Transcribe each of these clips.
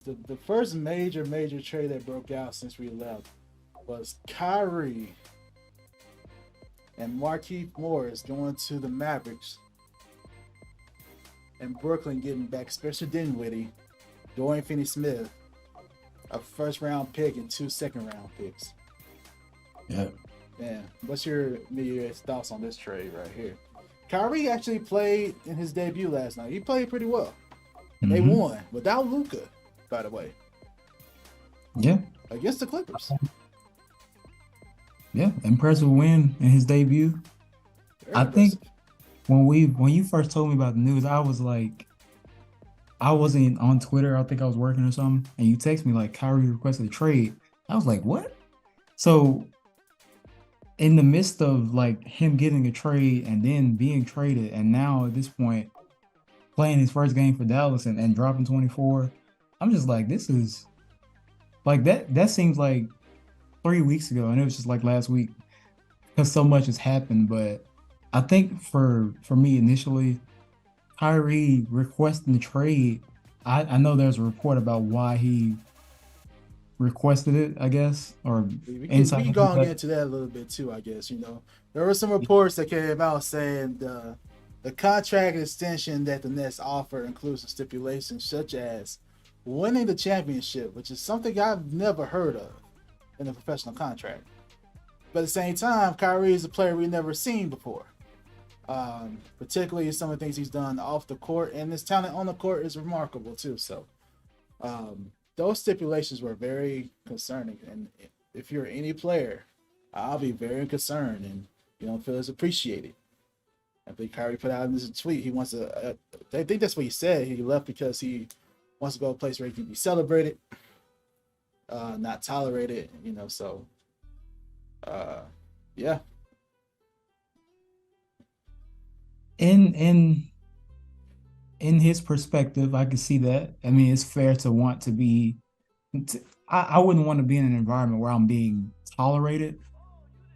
The first major trade that broke out since we left was Kyrie and Markieff Morris going to the Mavericks, and Brooklyn getting back Spencer Dinwiddie, Dorian Finney-Smith, a first round pick and 2 second-round picks. Yeah. Man, what's your thoughts on this trade right here? Kyrie actually played in his debut last night. He played pretty well. They won without Luka, by the way. Yeah. Against the Clippers. Yeah. Impressive win in his debut. Very I impressive. think when you first told me about the news, I was like, I wasn't on Twitter. I think I was working or something, and you text me like Kyrie requested a trade. I was like, what? So in the midst of like him getting a trade and then being traded, and now at this point playing his first game for Dallas and dropping 24, I'm just like, this is like that seems like 3 weeks ago, and it was just like last week because so much has happened. But I think for me initially, Kyrie requesting the trade, I know there's a report about why he requested it, I guess, or We can inside. go and get into that a little bit too, I guess. There were some reports that came out saying the contract extension that the Nets offer includes some stipulations such as winning the championship, which is something I've never heard of in a professional contract. But at the same time, Kyrie is a player we've never seen before. Particularly some of the things he's done off the court, and his talent on the court is remarkable too. So those stipulations were very concerning, and if you're any player, I'll be very concerned, and you don't feel as appreciated. I think Kyrie put out in this tweet he wants to. I think that's what he said. He left because he wants to go to a place where he can be celebrated, not tolerated. So yeah. In his perspective, I can see that. I mean, it's fair to want to be. I wouldn't want to be in an environment where I'm being tolerated,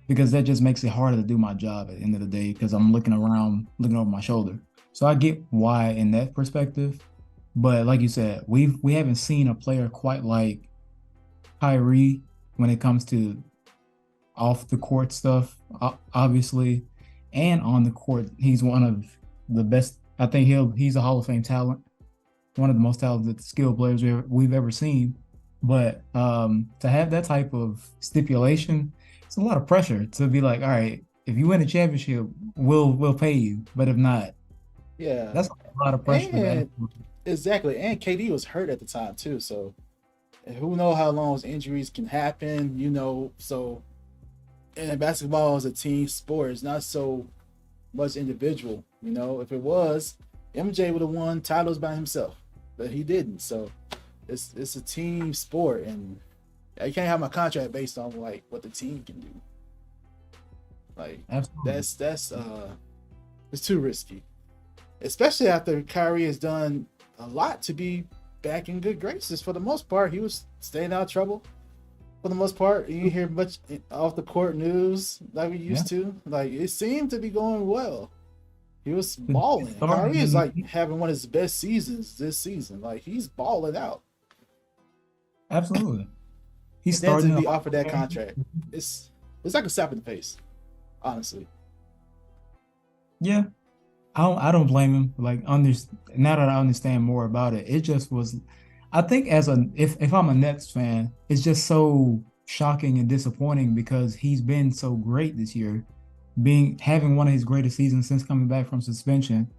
because that just makes it harder to do my job at the end of the day, because I'm looking around, looking over my shoulder. So I get why in that perspective. But like you said, we haven't seen a player quite like Kyrie when it comes to off the court stuff, obviously, and on the court. He's one of the best. I think he's a Hall of Fame talent, one of the most talented skilled players we've ever seen. But to have that type of stipulation, it's a lot of pressure to be like, all right, if you win a championship, we'll pay you, but if not, Yeah, that's a lot of pressure. and exactly. And KD was hurt at the time too, so who knows how long those injuries can happen. So and basketball is a team sport. It's not so much individual. If it was, MJ would have won titles by himself, but he didn't. So it's a team sport, and I can't have my contract based on like what the team can do. Like Absolutely. that's it's too risky, especially after Kyrie has done a lot to be back in good graces. For the most part, he was staying out of trouble. For the most part, you didn't hear much off the court news like we used to. Like it seemed to be going well. He was balling. Kyrie is like having one of his best seasons this season. Like he's balling out. Absolutely. He's And then starting to be to offered that contract, it's like a slap in the face, honestly. Yeah. I don't blame him. Like now that I understand more about it, it just was. I think if I'm a Nets fan, it's just so shocking and disappointing because he's been so great this year, having one of his greatest seasons since coming back from suspension,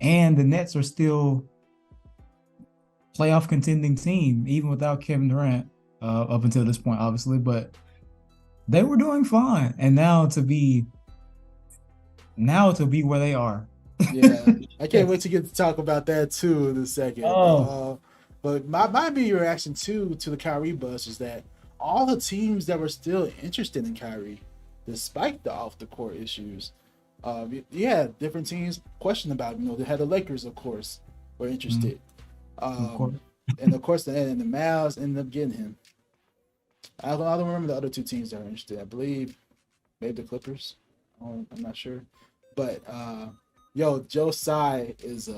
and the Nets are still playoff contending team even without Kevin Durant up until this point, obviously, but they were doing fine, and now to be where they are. Yeah, I can't wait to get to talk about that too in a second. But my immediate reaction to the Kyrie buzz is that all the teams that were still interested in Kyrie, despite the off the court issues, different teams questioned about him. They had the Lakers, of course, were interested, and of course the Mavs ended up getting him. I don't remember the other two teams that were interested. I believe maybe the Clippers. I'm not sure, but Joe Tsai is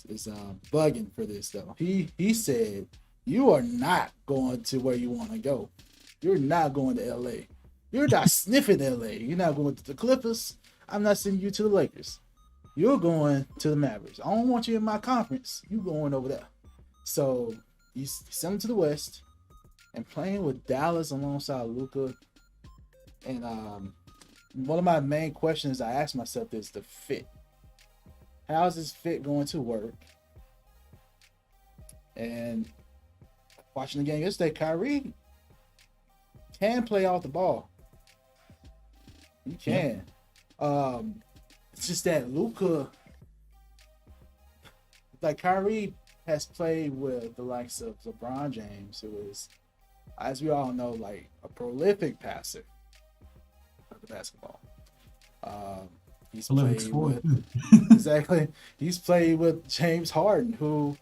is bugging for this though. He said you are not going to where you want to go. You're not going to LA. You're not sniffing LA. You're not going to the Clippers. I'm not sending you to the Lakers. You're going to the Mavericks. I don't want you in my conference. You going over there. So you send him to the West and playing with Dallas alongside Luka. And one of my main questions I ask myself is the fit. How is this fit going to work? And watching the game yesterday, Kyrie can play off the ball. He can. Yeah. It's just that Luka, like Kyrie has played with the likes of LeBron James, who is, as we all know, like a prolific passer of the basketball. He's played with exactly. He's played with James Harden, who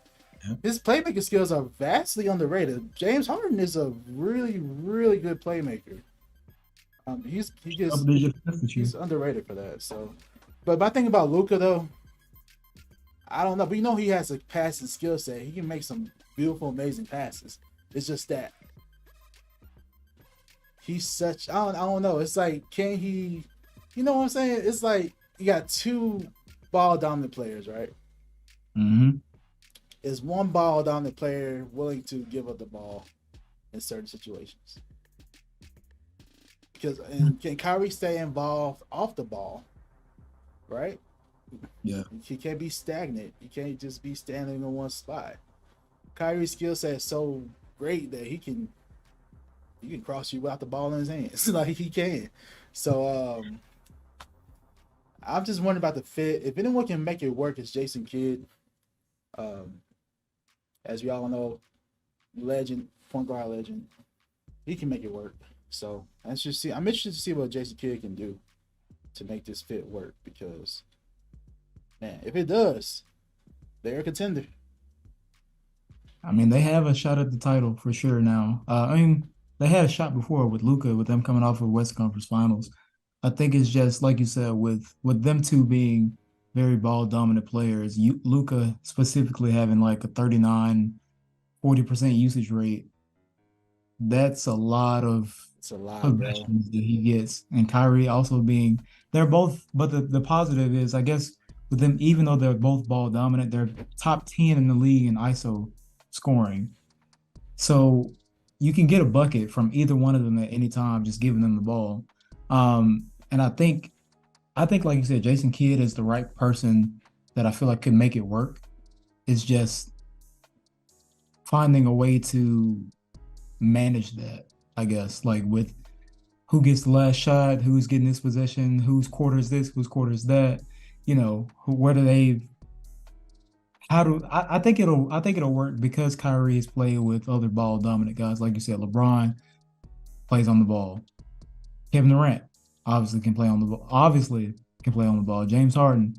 his playmaking skills are vastly underrated. James Harden is a really, really good playmaker. He's underrated for that. So, but my thing about Luka though, I don't know. But you know he has a passing skill set. He can make some beautiful, amazing passes. It's just that he's such. I don't know. It's like, can he? You know what I'm saying? It's like you got two ball dominant players, right? Mm-hmm. Is one ball dominant player willing to give up the ball in certain situations? Because can Kyrie stay involved off the ball? Right? Yeah. He can't be stagnant. He can't just be standing in one spot. Kyrie's skill set is so great that he can cross you without the ball in his hands. Like he can. So I'm just wondering about the fit. If anyone can make it work, it's Jason Kidd. As we all know, legend, point guard legend. He can make it work. So I'm interested to see what Jason Kidd can do to make this fit work, because man, if it does, they're a contender. I mean, they have a shot at the title for sure now. I mean, they had a shot before with Luka, with them coming off of West Conference Finals. I think it's just like you said, with them two being very ball dominant players, Luka specifically having like a 39, 40% usage rate. That's a lot of possessions that he gets. And Kyrie also being, they're both, but the positive is, I guess, with them, even though they're both ball dominant, they're top 10 in the league in ISO scoring. So you can get a bucket from either one of them at any time, just giving them the ball. And I think, like you said, Jason Kidd is the right person that I feel like could make it work. It's just finding a way to manage that, I guess, like with who gets the last shot, who's getting this possession, whose quarter is this, whose quarter is that, I think it'll work because Kyrie is playing with other ball dominant guys. Like you said, LeBron plays on the ball. Kevin Durant obviously can play on the ball. James Harden,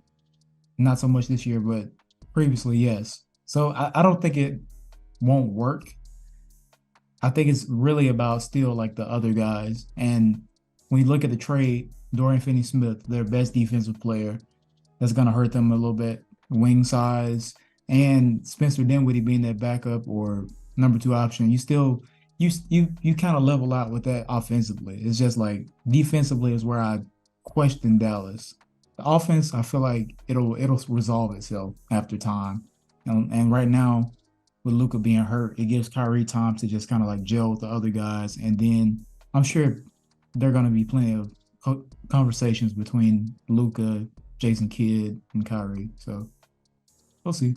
not so much this year, but previously, yes. So I don't think it won't work. I think it's really about still like the other guys. And when you look at the trade, Dorian Finney-Smith, their best defensive player, that's going to hurt them a little bit. Wing size, and Spencer Dinwiddie being that backup or number 2 option, you kind of level out with that offensively. It's just like defensively is where I question Dallas. The offense, I feel like it'll resolve itself after time. And right now, with Luka being hurt, it gives Kyrie time to just kind of like gel with the other guys. And then I'm sure there are going to be plenty of conversations between Luka, Jason Kidd, and Kyrie. So we'll see.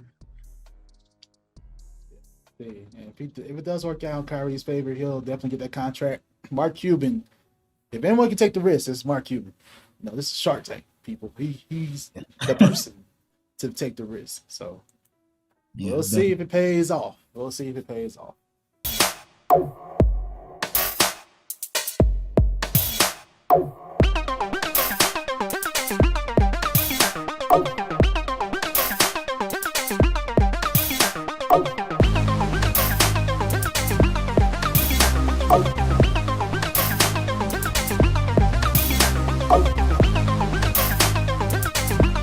And if it does work out in Kyrie's favor, he'll definitely get that contract. Mark Cuban, if anyone can take the risk, it's Mark Cuban. No, this is Shark Tank, people. He's the person to take the risk. So we'll see if it pays off.